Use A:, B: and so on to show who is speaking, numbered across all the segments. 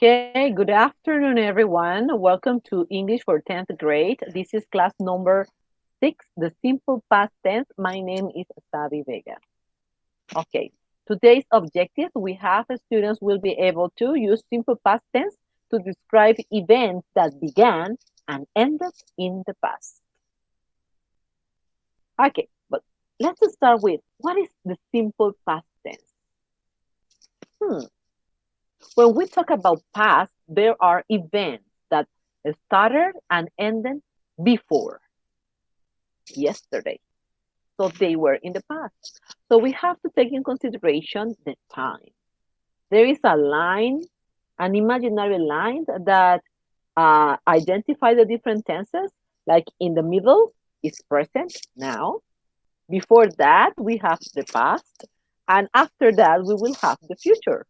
A: Okay, good afternoon, everyone. Welcome to English for 10th grade. This is class number 6, the simple past tense. My name is Sabi Vega. Okay, today's objective, we have students will be able to use simple past tense to describe events that began and ended in the past. Okay, but let's start with, what is the simple past tense? When we talk about past, there are events that started and ended before yesterday. So they were in the past. So we have to take in consideration the time. There is a line, an imaginary line that identify the different tenses. Like in the middle is present now. Before that, we have the past. And after that, we will have the future.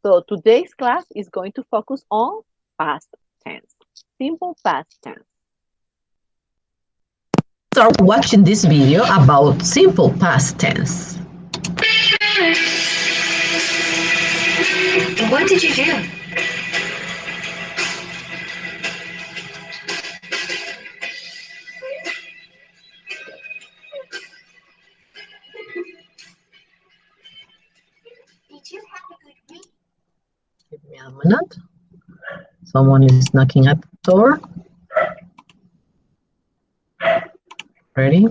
A: So today's class is going to focus on past tense, simple past tense.
B: Start watching this video about simple past tense.
C: What did you do? Did you have a good week?
B: Give me a minute. Someone is knocking at the door. Ready?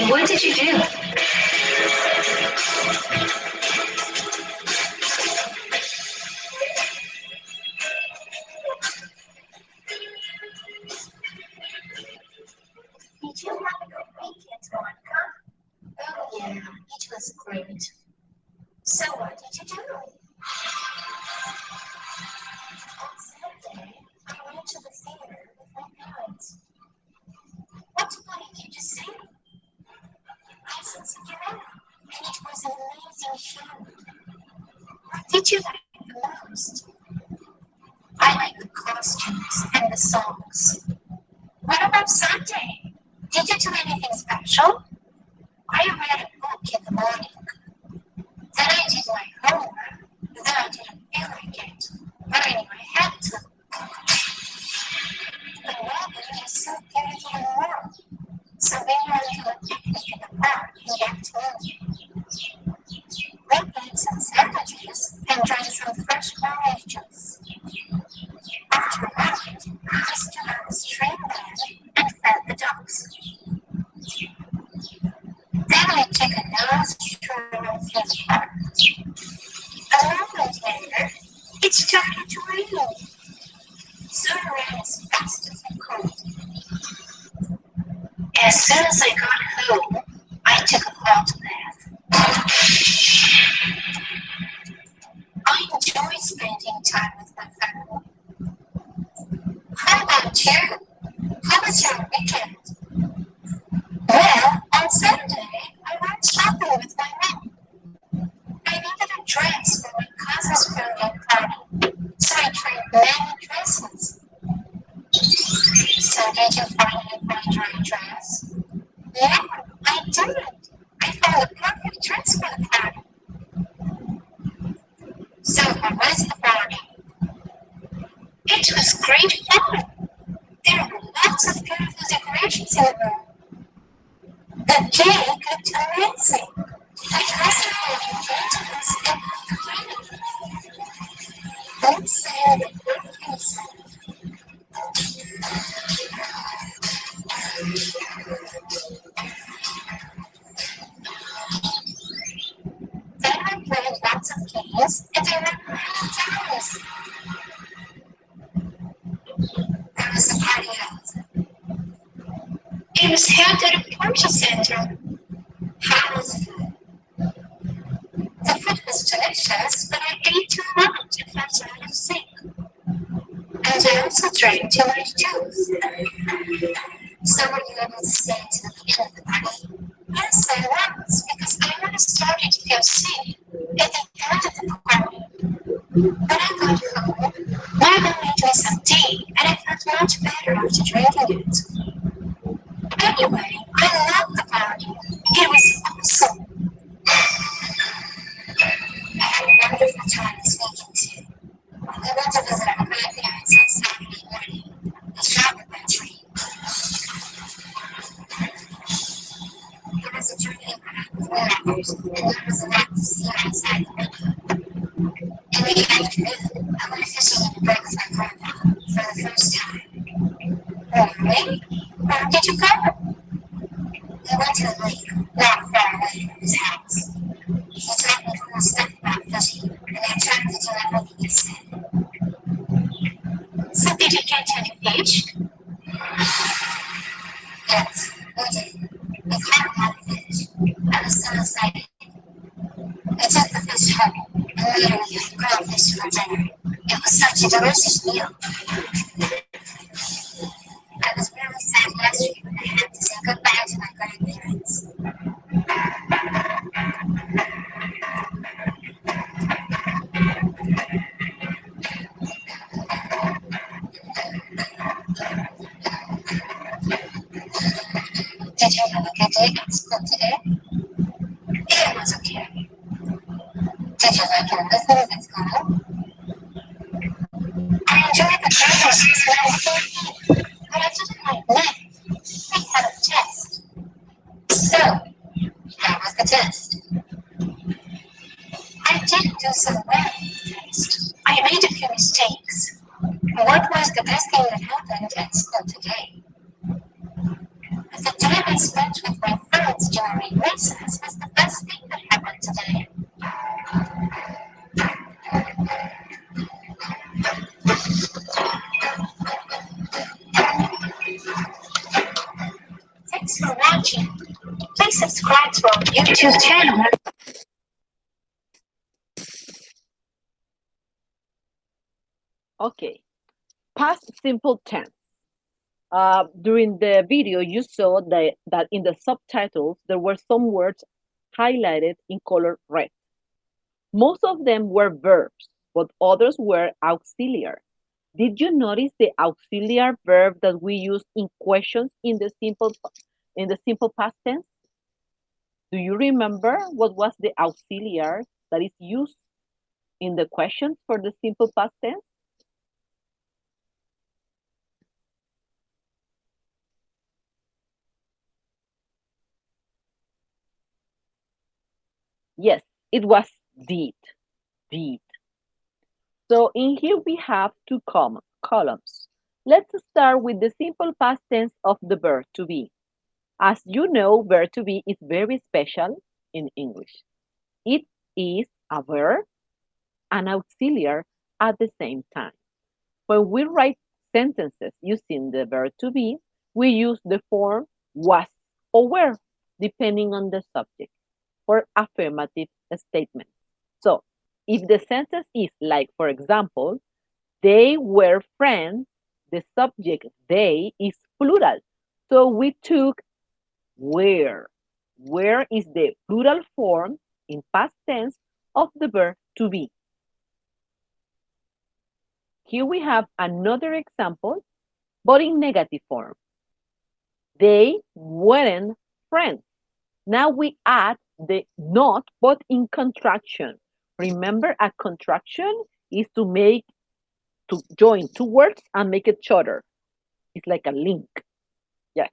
C: What did you do? Did you have a good weekend, Monica? Oh yeah, it was great. So what did you do? On Saturday, I went to the theater with my parents. What play did you see? I saw Cinderella, and it was an amazing show. What did you like the most? I like the costumes and the songs. What about Sunday? Did you do anything special? I read a book in the morning. Then I did my homework. Then I didn't feel like it. But anyway, I had to. The weather is so beautiful and warm. So we went to a picnic in the park in the afternoon. We ate some sandwiches and drank some fresh orange juice. After that, we stood on the stream there and fed the dogs. Then I took a nose stroll through the park. A moment later, it started to rain. So I ran as fast as I could. As soon as I got home, I took a hot bath. I enjoy spending time with my family. How about you? How was your weekend? Well, on Saturday, I went shopping with my mom. I needed a dress for my cousin's birthday party, so I tried many dresses. So did you finally find your dress? Yeah, I did. I found the perfect dress for the party. So how was the party? It was great fun. There were lots of beautiful decorations in the room. The cake looked amazing. It wasn't very gentleness and creamy. Let's say the birthday song. Then I played lots of games and I went many times. There was a party outside. It was held at a party center. How was food? The food was delicious, but I ate too much and felt rather sick. And I also drank too much juice. So were you able to stay till the end of the party? Yes, I was, because I really started to feel sick at the end of the party. When I got home, my mom made me some tea, and I felt much better after drinking it. Anyway, I loved the party. It was awesome. traveled by train. It was a journey of hours, and there was a lot to see outside the window. In the afternoon, I went fishing in the brook with my grandpa for the first time. Really? Where did you go? We went to the lake, not far away from his house. He taught me cool stuff about fishing, and I tried to do everything he said. So did you catch any fish? Yes, we did. We caught a lot of fish. I was so excited. I took the fish home, and later we had grilled fish for dinner. It was such a delicious meal. I was really sad yesterday when I had to say goodbye to my grandparents. Did you have a good day at school today? It was okay. Did you like your lessons at school? I enjoyed the classes when I was 14, but I didn't like math. We had a test. So, how was the test? I didn't do so well on the test. I made a few mistakes. What was the best thing that happened at school today? The time I spent with my friends during recess was the best thing that happened today. Thanks for watching. Please subscribe to our YouTube channel.
A: Okay, past simple tense. During the video, you saw that in the subtitles, there were some words highlighted in color red. Most of them were verbs, but others were auxiliary. Did you notice the auxiliary verb that we use in questions in the simple past tense? Do you remember what was the auxiliary that is used in the questions for the simple past tense? Yes, it was did. Did. So in here we have two columns. Let's start with the simple past tense of the verb to be. As you know, verb to be is very special in English. It is a verb and auxiliary at the same time. When we write sentences using the verb to be, we use the form was or were, depending on the subject, for affirmative statements. So, if the sentence is like, for example, they were friends, the subject they is plural. So we took were. Were is the plural form in past tense of the verb to be. Here we have another example, but in negative form. They weren't friends. Now we add the not, but in contraction. Remember, a contraction is to join two words and make it shorter. It's like a link. Yes.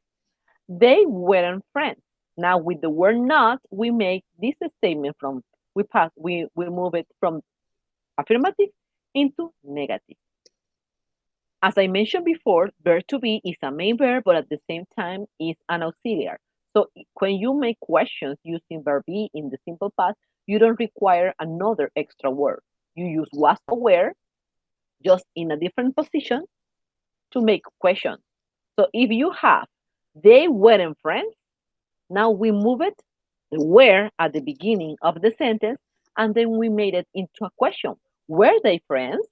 A: They weren't friends. Now with the word not, we make this statement we move it from affirmative into negative. As I mentioned before, verb to be is a main verb, but at the same time is an auxiliary. So when you make questions using verb be in the simple past, you don't require another extra word. You use was or were, just in a different position to make questions. So if you have, they weren't friends, now we move it, the were at the beginning of the sentence, and then we made it into a question. Were they friends?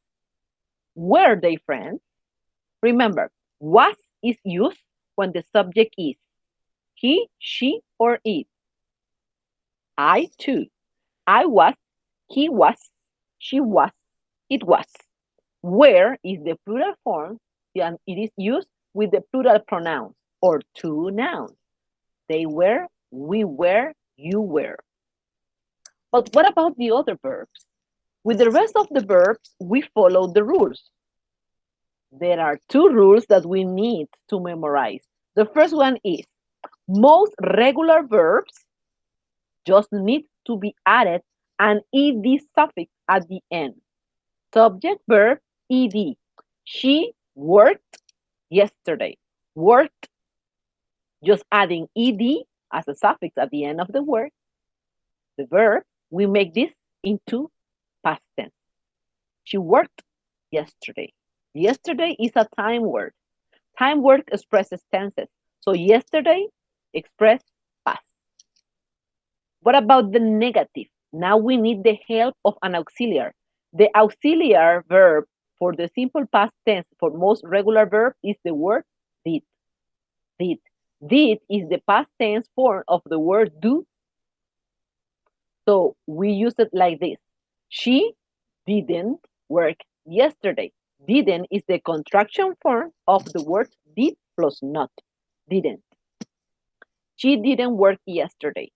A: Were they friends? Remember, was is used when the subject is he, she, or it. I too. I was, he was, she was, it was. Where is the plural form, and it is used with the plural pronouns or two nouns. They were, we were, you were. But what about the other verbs? With the rest of the verbs, we follow the rules. There are two rules that we need to memorize. The first one is most regular verbs just need to be added an ed suffix at the end. Subject, verb, ed. She worked yesterday. Worked, just adding ed as a suffix at the end of the word, the verb, we make this into past tense. She worked yesterday. Yesterday is a time word. Time word expresses tenses. So yesterday express past. What about the negative? Now we need the help of an auxiliary. The auxiliary verb for the simple past tense for most regular verb is the word did. Did. Did is the past tense form of the word do. So we use it like this. She didn't work yesterday. Didn't is the contraction form of the word did plus not. Didn't. She didn't work yesterday.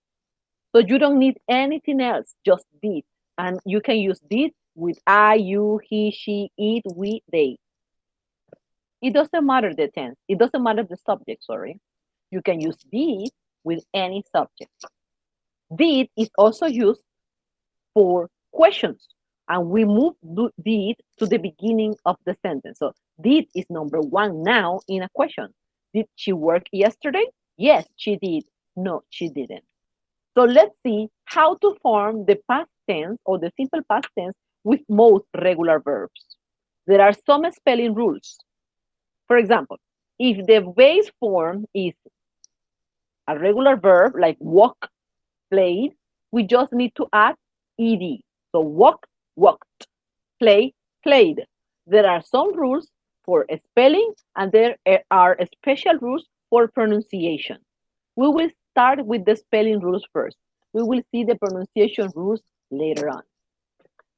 A: So you don't need anything else, just did. And you can use did with I, you, he, she, it, we, they. It doesn't matter the tense. It doesn't matter the subject, sorry. You can use did with any subject. Did is also used for questions. And we move did to the beginning of the sentence. So did is number one now in a question. Did she work yesterday? Yes, she did. No, she didn't. So let's see how to form the past tense or the simple past tense with most regular verbs. There are some spelling rules. For example, if the base form is a regular verb like walk, played, we just need to add ed. So walk, walked, play, played. There are some rules for spelling and there are special rules for pronunciation. We will start with the spelling rules first. We will see the pronunciation rules later on.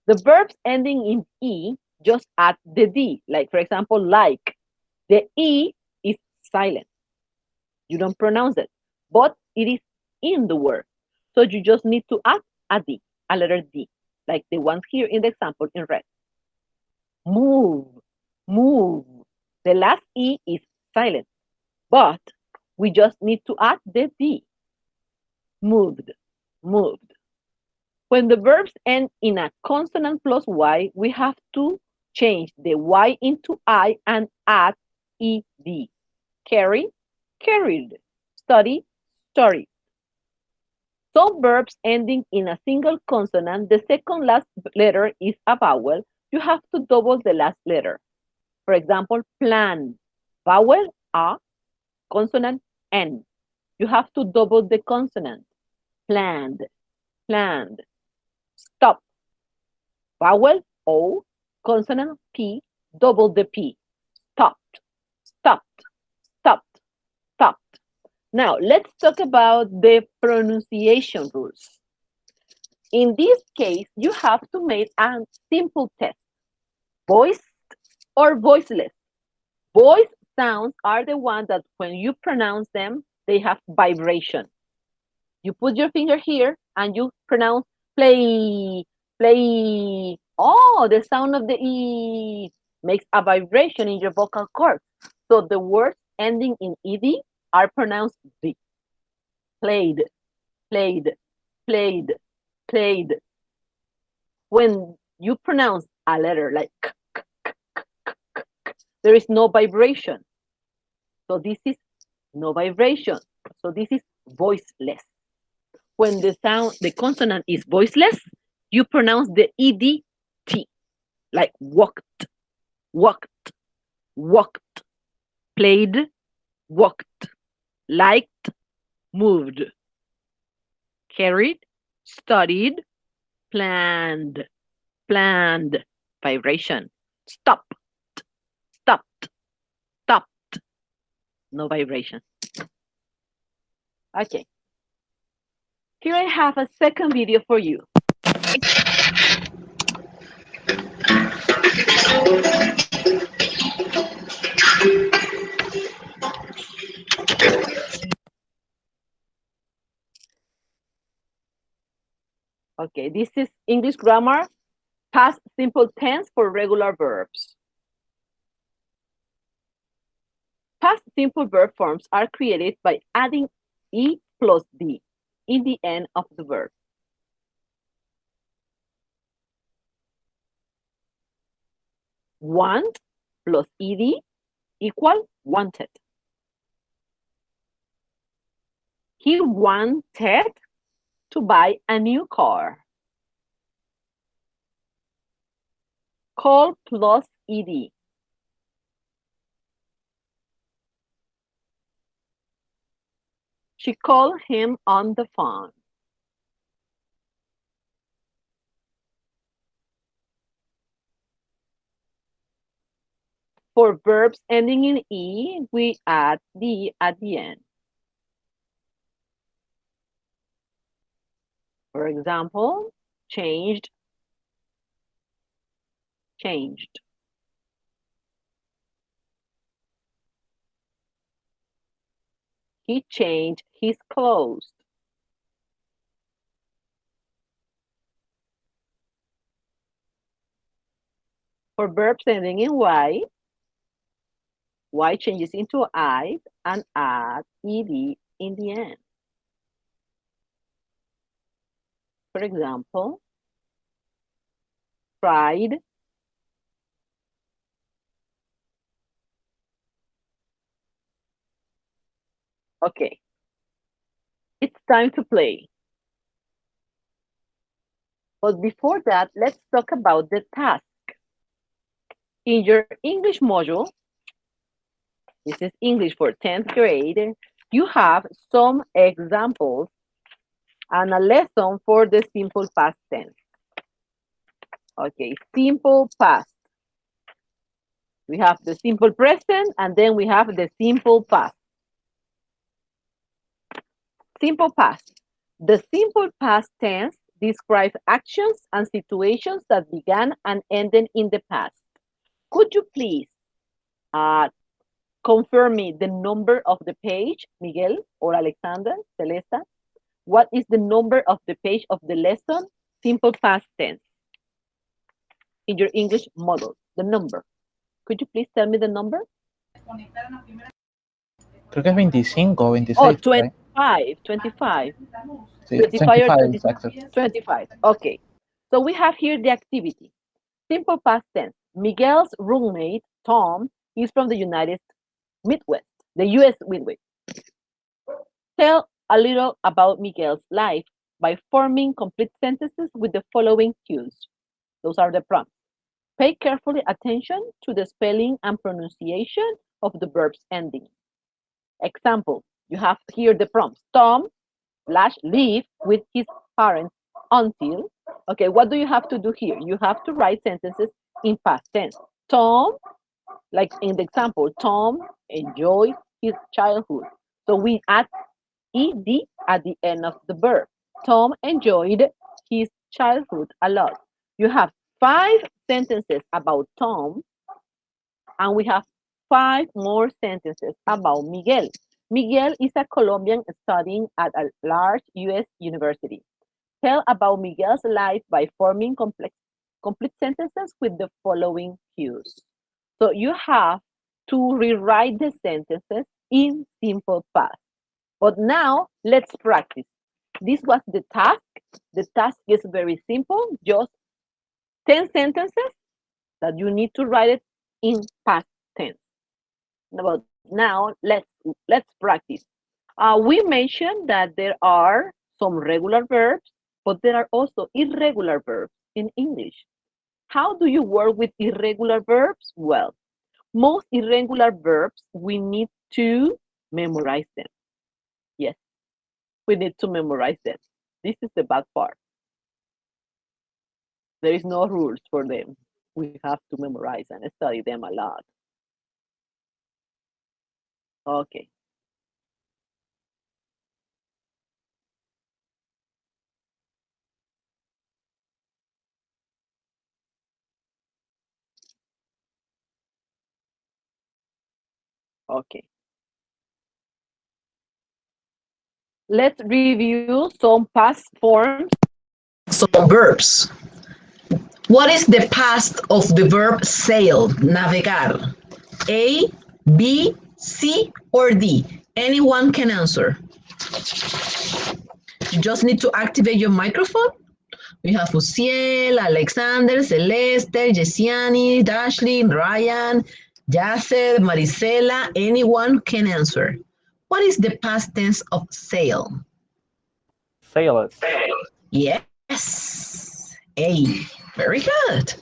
A: The verbs ending in E just add the D. Like, for example, like. The E is silent. You don't pronounce it, but it is in the word. So you just need to add a D, a letter D, like the ones here in the example in red. Move, move. The last E is silent, but we just need to add the D. Moved, moved. When the verbs end in a consonant plus Y, we have to change the Y into I and add ED. Carry, carried. Study, studied. Some verbs ending in a single consonant, the second last letter is a vowel. You have to double the last letter. For example, plan. Vowel, A, consonant, N. You have to double the consonant. Planned, planned. Stop. Vowel, O, consonant, P, double the P. Stopped, stopped, stopped, stopped. Now, let's talk about the pronunciation rules. In this case, you have to make a simple test. Voiced or voiceless. Voice sounds are the ones that when you pronounce them, they have vibration. You put your finger here and you pronounce play, play. Oh, the sound of the E makes a vibration in your vocal cords. So the words ending in ED are pronounced D. Played, played, played, played. When you pronounce a letter like k, there is no vibration. So this is no vibration. So this is voiceless. When the consonant is voiceless, you pronounce the ED T, like walked, walked, walked, played, walked, liked, moved, carried, studied, planned, planned, vibration, stopped, stopped, stopped, no vibration. Okay. Here I have a second video for you. Okay, this is English grammar, past simple tense for regular verbs. past simple verb forms are created by adding E plus D in the end of the verb. Want plus ed equal wanted. He wanted to buy a new car. Call plus ed. She called him on the phone. For verbs ending in E, we add D at the end. For example, changed, changed. He changed his clothes. For verbs ending in Y changes into I and add ed in the end. For example, tried, okay. It's time to play. But before that, let's talk about the task. In your English module, this is English for 10th grade, you have some examples and a lesson for the simple past tense. Okay, simple past. We have the simple present and then we have the simple past. Simple past. The simple past tense describes actions and situations that began and ended in the past. Could you please confirm me the number of the page, Miguel or Alexander, Celesta? What is the number of the page of the lesson? Simple past tense. In your English model, the number. Could you please tell me the number?
D: Creo que es 25 o 26.
A: Oh, 25, 25.
D: Sí,
A: 25 or
D: 25, exacto.
A: 25. Okay. So we have here the activity. Simple past tense. Miguel's roommate, Tom, is from the United Midwest, the US Midwest. Tell a little about Miguel's life by forming complete sentences with the following cues. Those are the prompts. Pay carefully attention to the spelling and pronunciation of the verbs ending. Example, you have here the prompts. Tom / live with his parents until. Okay, what do you have to do here? You have to write sentences in past tense. Tom, like in the example, Tom enjoyed his childhood. So we add ed at the end of the verb. Tom enjoyed his childhood a lot. You have 5 sentences about Tom, and we have 5 more sentences about Miguel. Miguel is a Colombian studying at a large US university. Tell about Miguel's life by forming complete sentences with the following cues. So you have to rewrite the sentences in simple past. But now let's practice. This was the task. The task is very simple, just 10 sentences that you need to write it in past tense. But now let's practice. We mentioned that there are some regular verbs, but there are also irregular verbs in English. How do you work with irregular verbs? Well, most irregular verbs, we need to memorize them. Yes, we need to memorize them. This is the bad part. There is no rules for them. We have to memorize and study them a lot. Okay. Okay. Let's review some past forms.
B: Some verbs. What is the past of the verb sail, navegar? A, B, C or D? Anyone can answer. You just need to activate your microphone. We have Uciel, Alexander, Celeste, Jessiani, Dashley, Ryan, Yasser, Marisela. Anyone can answer. What is the past tense of sail?
D: Sailed.
B: Yes. A. Very good.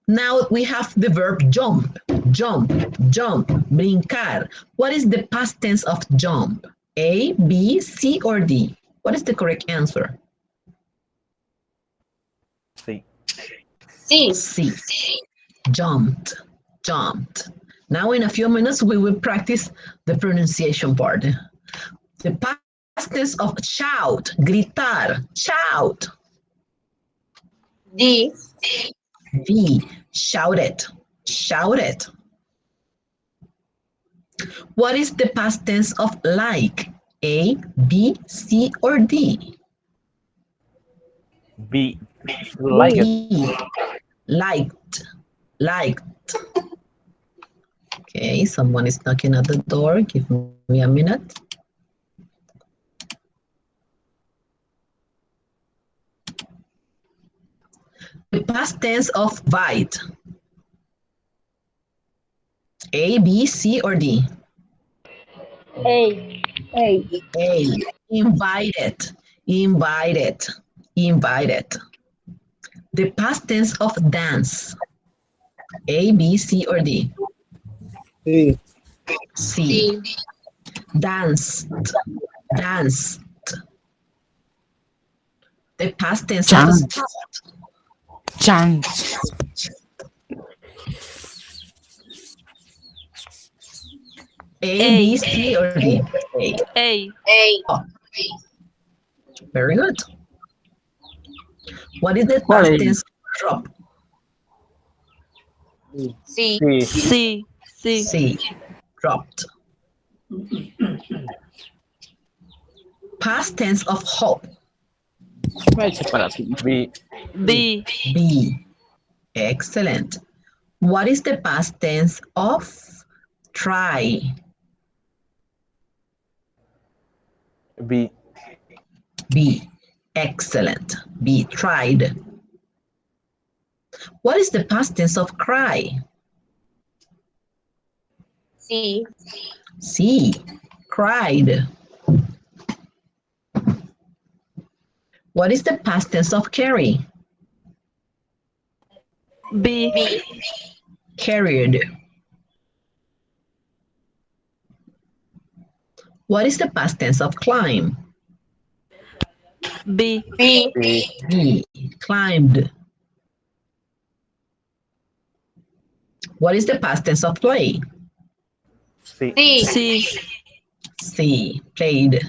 B: Now we have the verb jump, jump, jump, brincar. What is the past tense of jump? A, B, C, or D? What is the correct answer?
D: Sí.
C: C.
B: C. Jumped, jumped. Now in a few minutes we will practice the pronunciation part. The past tense of shout, gritar, shout.
C: D.
B: D. Shouted, shouted. What is the past tense of like? A, B, C, or D?
D: B. Like it.
B: B. Liked, liked. Okay, someone is knocking at the door. Give me a minute. The past tense of bite. A, B, C, or D?
C: A.
B: A. Invited, invited, invited. The past tense of dance. A, B, C, or D?
E: C.
B: C. Danced, danced. The past tense of start.
F: Chance.
B: A, B, C, or D? A.
G: A.
B: Oh, very good. What is the past tense of drop?
C: C.
D: Sí.
G: C. C.
B: C. Dropped. Past tense of hope.
D: B.
G: B.
B: B. Excellent. What is the past tense of try?
D: B.
B: B. Excellent. B. Tried. What is the past tense of cry?
C: C.
B: C. Cried. What is the past tense of carry?
G: B.
B: Carried. What is the past tense of climb?
G: B.
C: B.
D: B.
B: B. Climbed. What is the past tense of play?
D: C.
C: C.
G: C.
B: C. Played.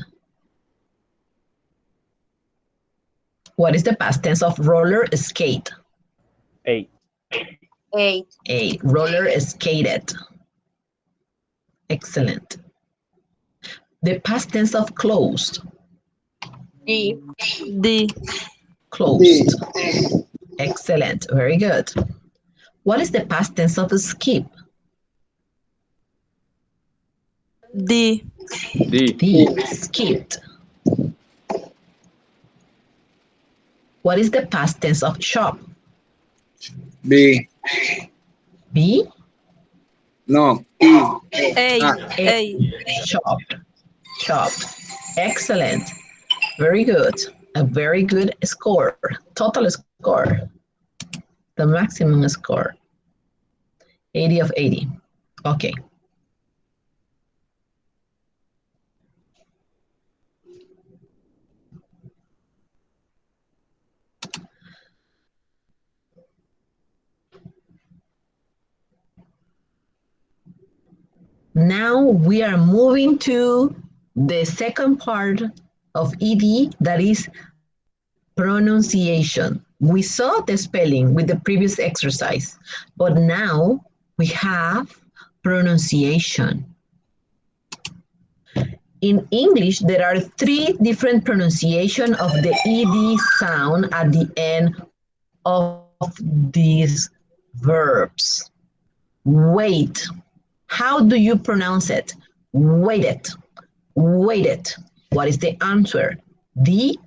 B: What is the past tense of roller skate?
D: A.
C: A.
B: A. Roller skated. Excellent. The past tense of closed.
C: D.
G: D.
B: Closed. Excellent. Very good. What is the past tense of skip?
G: D.
E: D.
B: D. Skipped. What is the past tense of chop?
E: B.
B: B.
E: No. E.
G: A. A.
B: Chopped. Chopped. Excellent. Very good. A very good score. Total score. The maximum score. 80 of 80. Okay. Now we are moving to the second part of ED, that is pronunciation. We saw the spelling with the previous exercise, but now we have pronunciation. In English, there are 3 different pronunciation of the ED sound at the end of these verbs. Wait. How do you pronounce it? Waited. Waited. What is the answer? The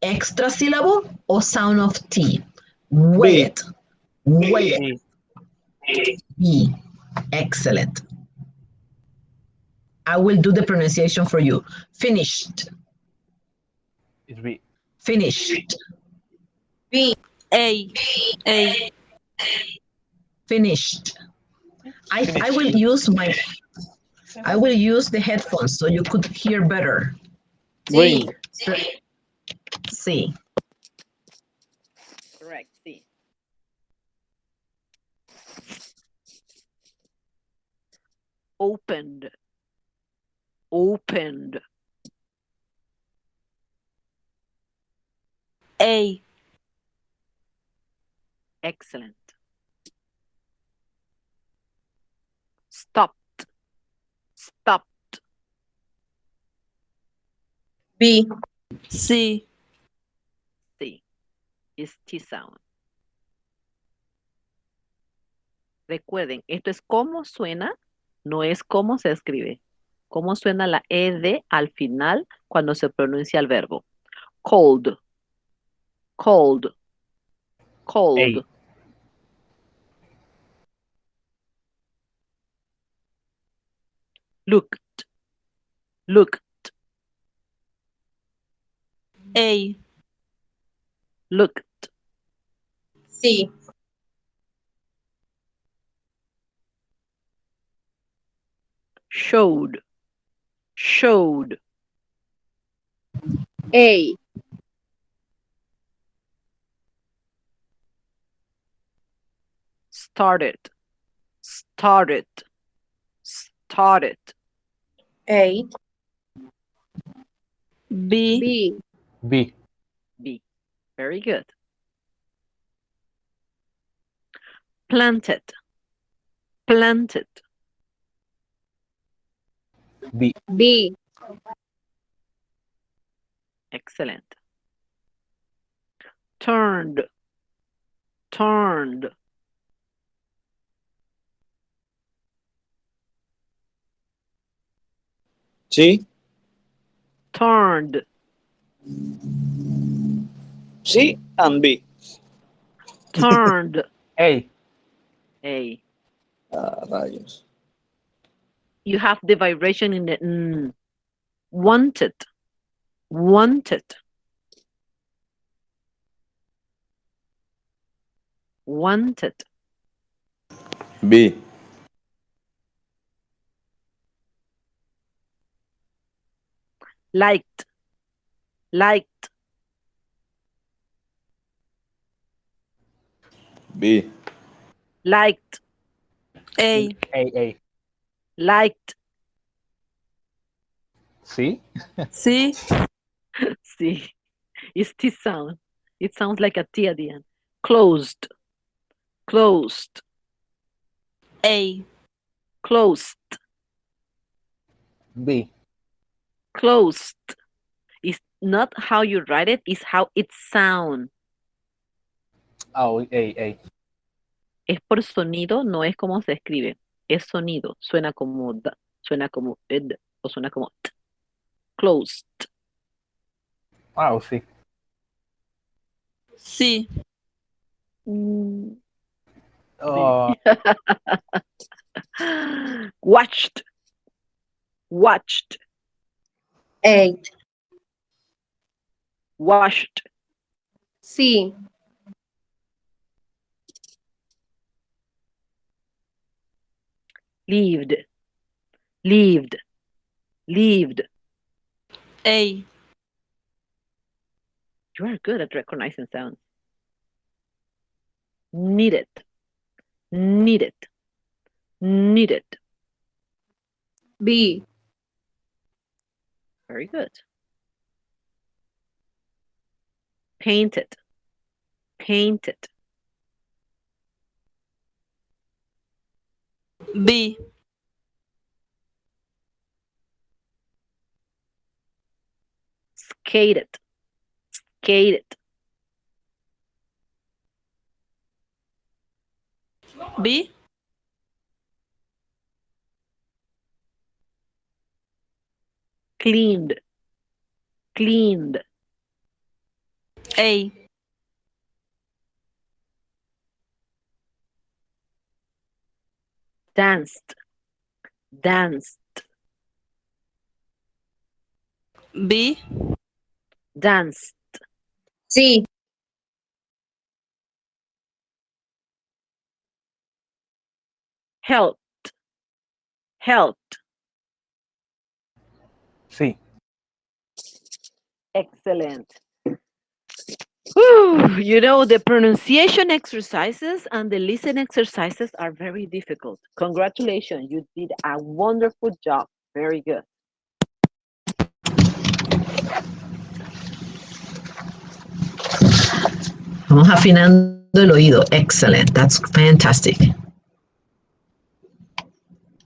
B: extra syllable or sound of T? Waited. Waited.
D: B.
B: B. Excellent. I will do the pronunciation for you. Finished.
D: It's B.
B: Finished.
G: A. A.
B: Finished. I
D: Finish.
B: will use the headphones so you could hear better.
E: Green.
B: C.
A: Correct. See. Opened. Opened.
G: A.
A: Excellent. Stopped. Stopped.
G: B. C.
A: Sí. Es T sound. Recuerden, esto es cómo suena, no es cómo se escribe. Cómo suena la ed al final cuando se pronuncia el verbo. Cold. Cold. Cold.
D: A.
A: Looked. Looked.
G: A.
A: Looked.
G: C.
A: Showed. Showed.
G: A.
A: Started. Started. Started.
G: A. B.
D: B.
A: B. Very good. Planted. Planted.
D: B.
G: B.
A: Excellent. Turned. Turned.
E: C.
A: Turned.
E: C and B.
A: Turned.
D: A.
A: A.
E: Rayos.
A: You have the vibration in the n. Wanted. Wanted. Wanted.
E: B.
A: Liked. Liked.
E: B.
A: Liked.
G: A.
D: A.
A: Liked.
D: C.
G: C.
A: See, it's T sound. It sounds like a T at the end. Closed. Closed.
G: A.
A: Closed.
D: B.
A: Closed. It's not how you write it, it's how it sounds.
D: Oh, A.
A: Es por sonido, no es como se escribe. Es sonido. Suena como d, suena como ed, o suena como t. Closed.
D: Oh, C.
G: C.
D: Uh,
A: Watched. Watched.
G: A.
A: Washed.
G: C.
A: Lived. Lived. Lived.
G: A.
A: You are good at recognizing sounds. Needed. Needed. Needed.
G: B.
A: Very good. Painted. Painted.
G: B.
A: Skated. Skated.
G: B.
A: Cleaned. Cleaned.
G: A.
A: Danced. Danced.
G: B.
A: Danced.
G: C.
A: Helped. Helped.
D: Sí.
A: Excellent. Whew, you know, the pronunciation exercises and the listen exercises are very difficult. Congratulations, you did a wonderful job. Very good.
B: Vamos afinando el oído. Excellent. That's fantastic.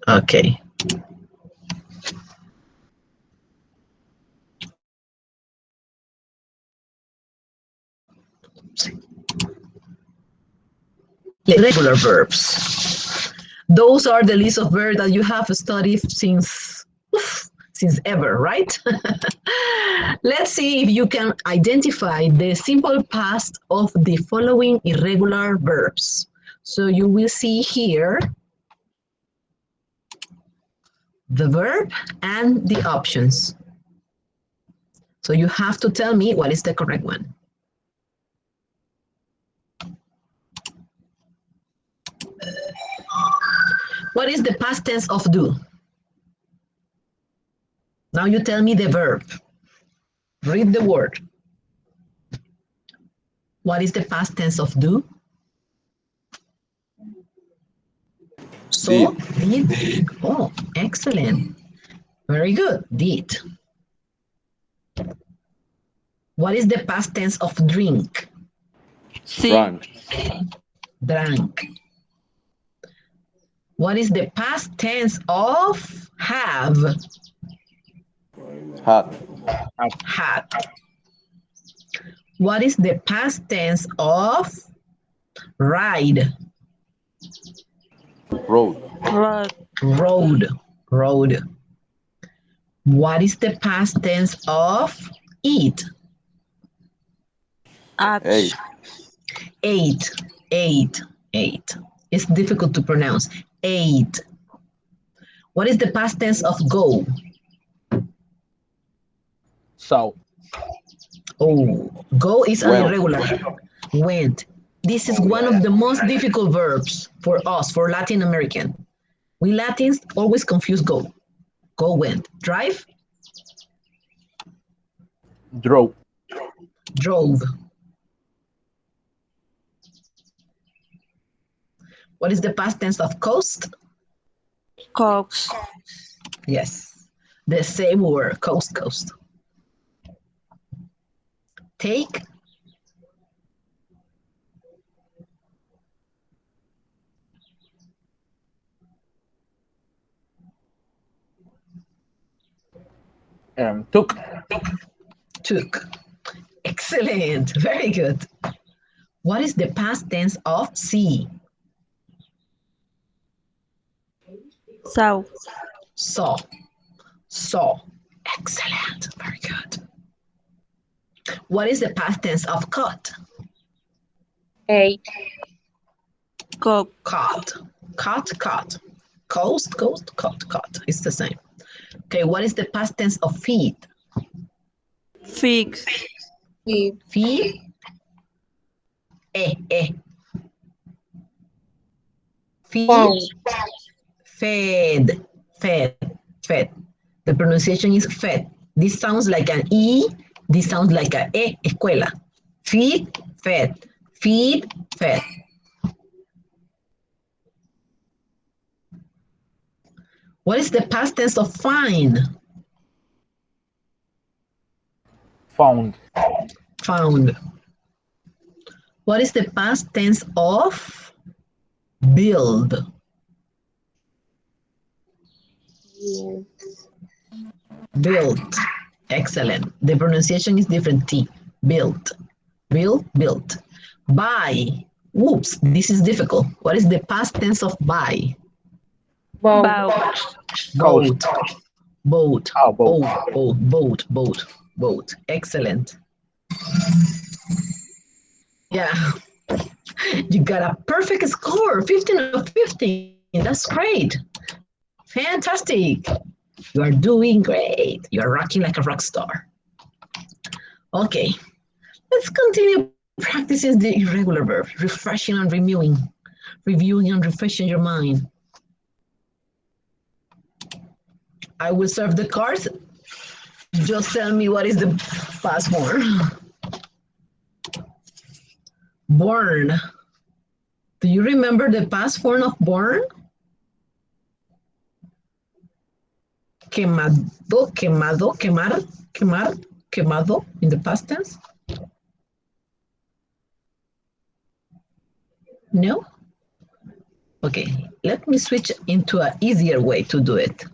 B: Okay. Irregular verbs. Those are the list of verbs that you have studied since ever, right? Let's see if you can identify the simple past of the following irregular verbs. So you will see here the verb and the options. So you have to tell me what is the correct one. What is the past tense of do? Now you tell me the verb. Read the word. What is the past tense of do? So, did. Oh, excellent. Very good. Did. What is the past tense of drink?
G: C.
E: Drank.
B: Drank. What is the past tense of have?
E: Had.
B: Had. What is the past tense of ride?
E: Road.
G: Rod.
B: Road. Road. What is the past tense of eat?
G: At.
E: Ate.
B: Ate. Ate. Ate. It's difficult to pronounce. Ate. What is the past tense of go?
D: So.
B: Oh, go is an
E: Went.
B: irregular. Went. This is one of the most difficult verbs for us, for Latin American. We Latins always confuse go. Go went. Drive?
D: Drove.
B: Drove. What is the past tense of coast?
G: Cox.
B: Yes, the same word, coast, coast. Take?
D: Took.
B: Took. Excellent, very good. What is the past tense of see?
G: Saw.
B: Saw. Saw. Excellent, very good. What is the past tense of cut?
G: A. Cock.
B: Caught. Caught, caught. Coast, coast, caught, caught. It's the same. Okay, what is the past tense of feed?
G: Fig. Fig.
B: Feed? Eh. Feed? Fed. Fed. Fed. The pronunciation is fed. This sounds like an E. This sounds like a E. Escuela. Feed, fed. Feed, fed. What is the past tense of find?
D: Found.
B: Found. What is the past tense of build? Built. Excellent. The pronunciation is different. T. Built. Built. Buy. Whoops, this is difficult. What is the past tense of buy?
G: Bow.
B: Boat. Boat.
D: Oh, boat.
B: Boat. Excellent. Yeah. You got a perfect score, 15 of 15. That's great. Fantastic. You are doing great. You are rocking like a rock star. Okay. Let's continue practicing the irregular verb, refreshing and reviewing and refreshing your mind. I will serve the cards. Just tell me what is the past form. Born. Do you remember the past form of born? Quemado, quemado in the past tense? No? Okay, let me switch into an easier way to do it.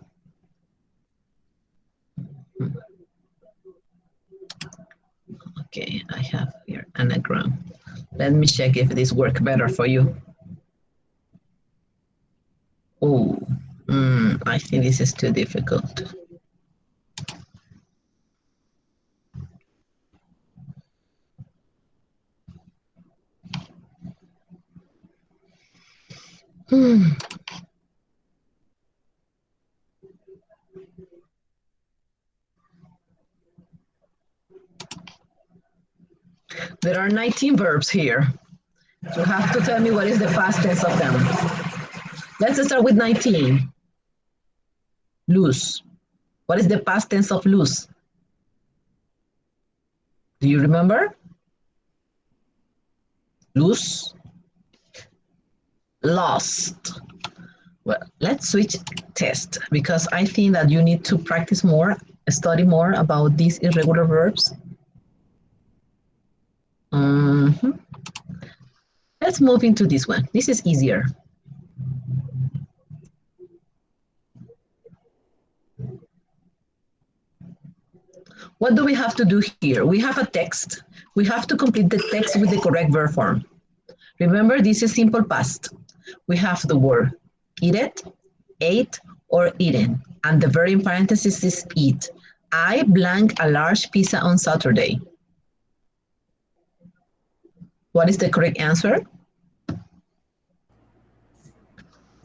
B: Okay, I have here anagram. Let me check if this works better for you. Oh, I think this is too difficult. There are 19 verbs here. You have to tell me what is the past tense of them. Let's start with 19. Lose. What is the past tense of lose? Do you remember? Lose. Lost. Well, let's switch test because I think that you need to practice more, study more about these irregular verbs. Let's move into this one. This is easier. What do we have to do here? We have a text. We have to complete the text with the correct verb form. Remember, this is simple past. We have the word eat it, ate, or eaten, and the verb in parentheses is eat. I blank a large pizza on Saturday. What is the correct answer?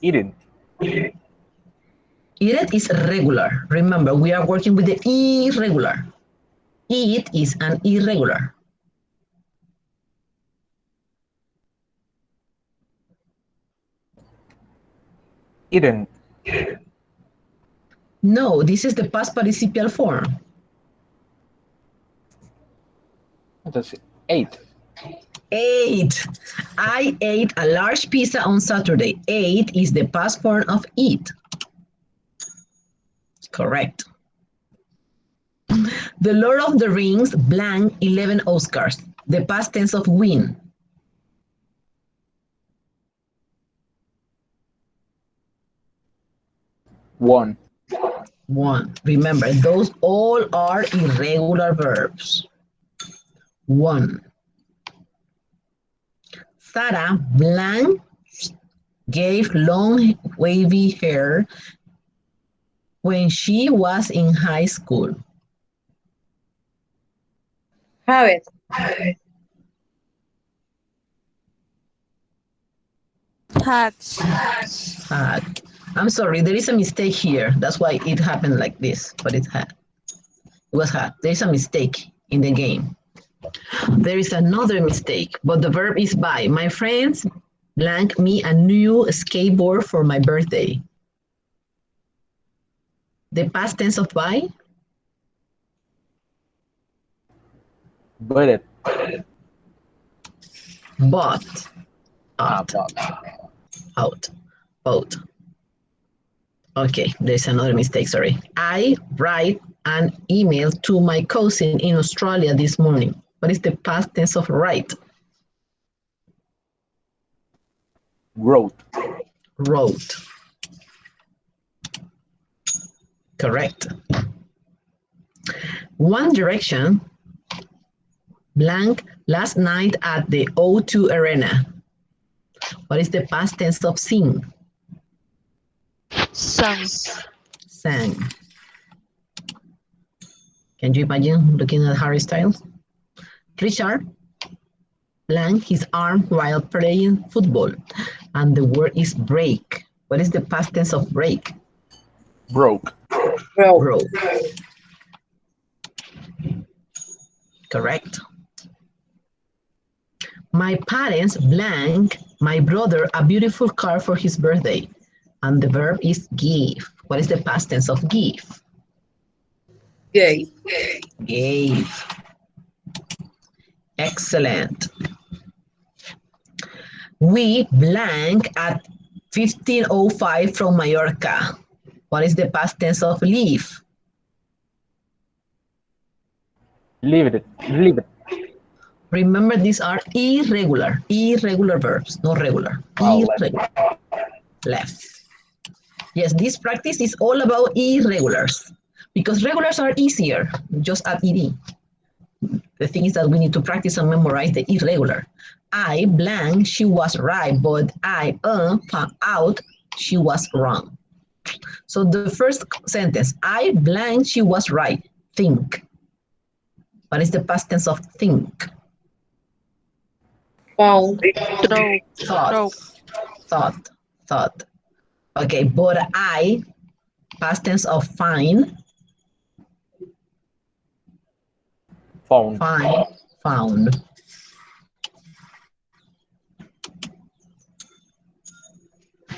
D: Eating.
B: Eat it is regular. Remember, we are working with the irregular. Eat is an irregular.
D: Eaten.
B: No, this is the past participial form.
D: That's it. Ate.
B: Ate. I ate a large pizza on Saturday. Ate is the past form of eat. Correct. The Lord of the Rings blank 11 Oscars. The past tense of win.
D: Won.
B: One. Remember, those all are irregular verbs. One. Sarah blank gave long wavy hair when she was in high school.
A: Have it.
G: Hats.
B: Had. I'm sorry, there is a mistake here. That's why it happened like this, but it was had. There is a mistake in the game. There is another mistake, but the verb is buy. My friends blank me a new skateboard for my birthday. The past tense of buy?
D: But it.
B: Bought.
D: But.
B: Out. Okay, there's another mistake, sorry. I write an email to my cousin in Australia this morning. What is the past tense of write?
D: Wrote.
B: Wrote. Correct. One Direction blank last night at the O2 Arena. What is the past tense of sing?
G: Sang.
B: Sang. Can you imagine looking at Harry Styles? Richard blank his arm while playing football. And the word is break. What is the past tense of break?
D: Broke.
B: Broke. Correct. My parents blank my brother a beautiful car for his birthday. And the verb is give. What is the past tense of give?
F: Gave.
B: Gave. Excellent. We blank at 15:05 from Mallorca. What is the past tense of leave?
D: Leave it. Leave it.
B: Remember, these are irregular verbs, not regular.
D: Oh,
B: Irregular. Left. Yes, this practice is all about irregulars because regulars are easier. Just add ed. The thing is that we need to practice and memorize the irregular. I blank, she was right, but I found out she was wrong. So the first sentence, I blank, she was right. Think. What is the past tense of think?
F: Found.
B: Thought. Okay, but I, past tense of find. Found.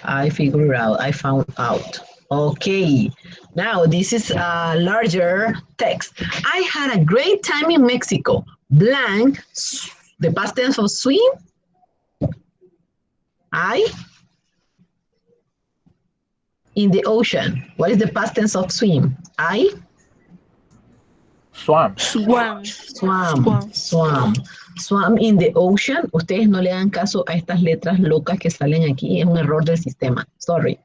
B: I figured out, I found out. Okay, now this is a larger text. I had a great time in Mexico. Blank, the past tense of swim. I in the ocean. What is the past tense of swim? I
D: Swam.
B: Swam in the ocean. Ustedes no le hagan caso a estas letras locas que salen aquí. Es un error del sistema. Sorry.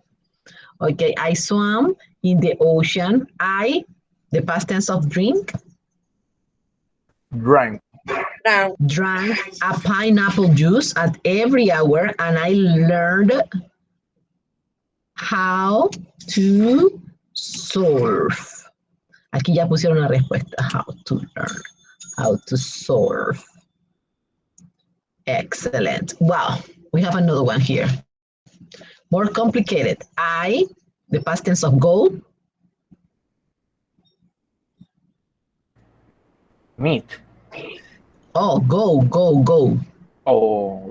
B: Okay, I swam in the ocean. I, the past tense of drink.
D: Drank.
B: Drank a pineapple juice at every hour, and I learned how to surf. Aquí ya pusieron la respuesta. How to learn. How to surf. Excellent. Wow. We have another one here. More complicated. I, the past tense of go.
D: Meet.
B: Oh, go.
D: Oh.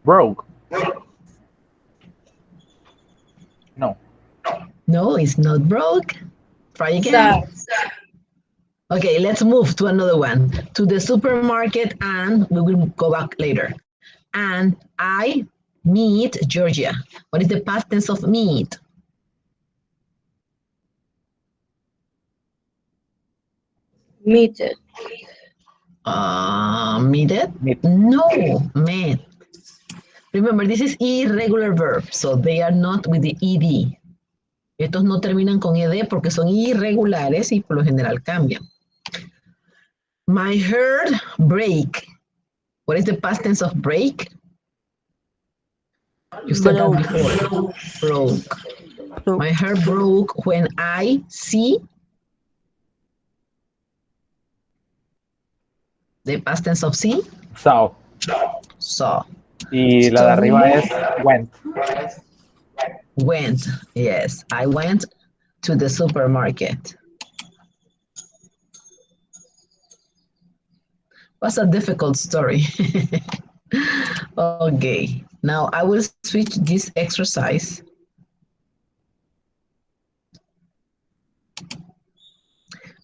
D: Broke. No.
B: No, it's not broke. Try again. Okay, let's move to another one. To the supermarket, and we will go back later. And I meet Georgia. What is the past tense of meet?
F: Meted.
B: Meted?
D: Meet.
B: No, met. Remember, this is irregular verb, so they are not with the ed. Estos no terminan con ed porque son irregulares y por lo general cambian. My heart break. What is the past tense of break? You said that before. Broke. My heart broke when I see. The past tense of see.
D: Saw.
B: So
D: Y la de arriba es went.
B: Went, yes. I went to the supermarket. Was a difficult story. Okay, now I will switch this exercise.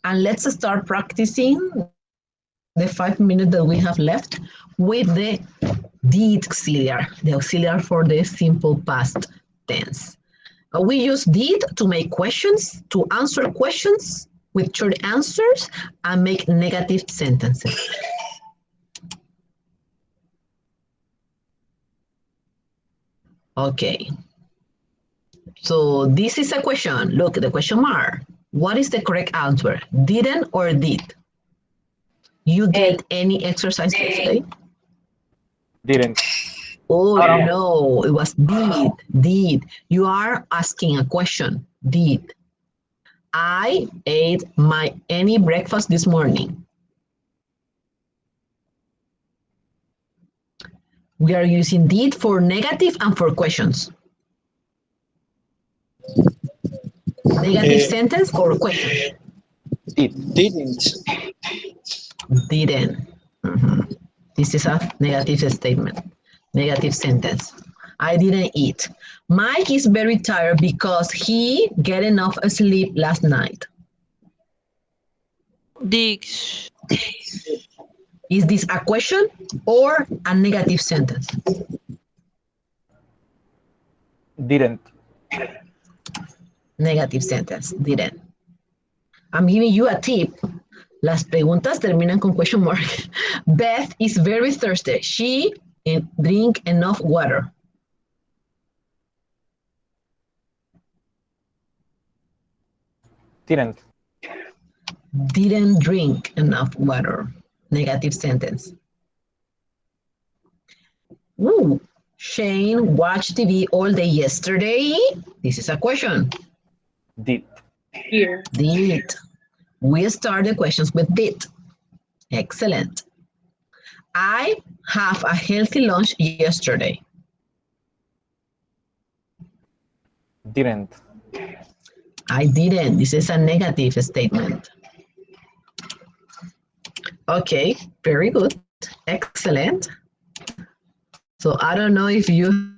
B: And let's start practicing the 5 minutes that we have left with the did auxiliary, the auxiliary for the simple past tense. We use did to make questions, to answer questions with short answers, and make negative sentences. Okay. So this is a question. Look, the question mark. What is the correct answer? Didn't or did? You get any exercise today?
D: Didn't.
B: Oh, no, it was did. You are asking a question, did. I ate any breakfast this morning. We are using did for negative and for questions. Negative sentence or question?
E: Didn't.
B: Didn't. Mhm. This is a negative statement, negative sentence. I didn't eat. Mike is very tired because he get enough sleep last night.
G: Digs.
B: Is this a question or a negative sentence?
D: Didn't.
B: Negative sentence, didn't. I'm giving you a tip. Las preguntas terminan con question mark. Beth is very thirsty. She drink enough water.
D: Didn't.
B: Didn't drink enough water. Negative sentence. Ooh, Shane watched TV all day yesterday. This is a question.
D: Did.
F: Here.
B: Did. We start the questions with did. Excellent. I have a healthy lunch yesterday.
D: Didn't.
B: I didn't. This is a negative statement. Okay, very good. Excellent. So I don't know if you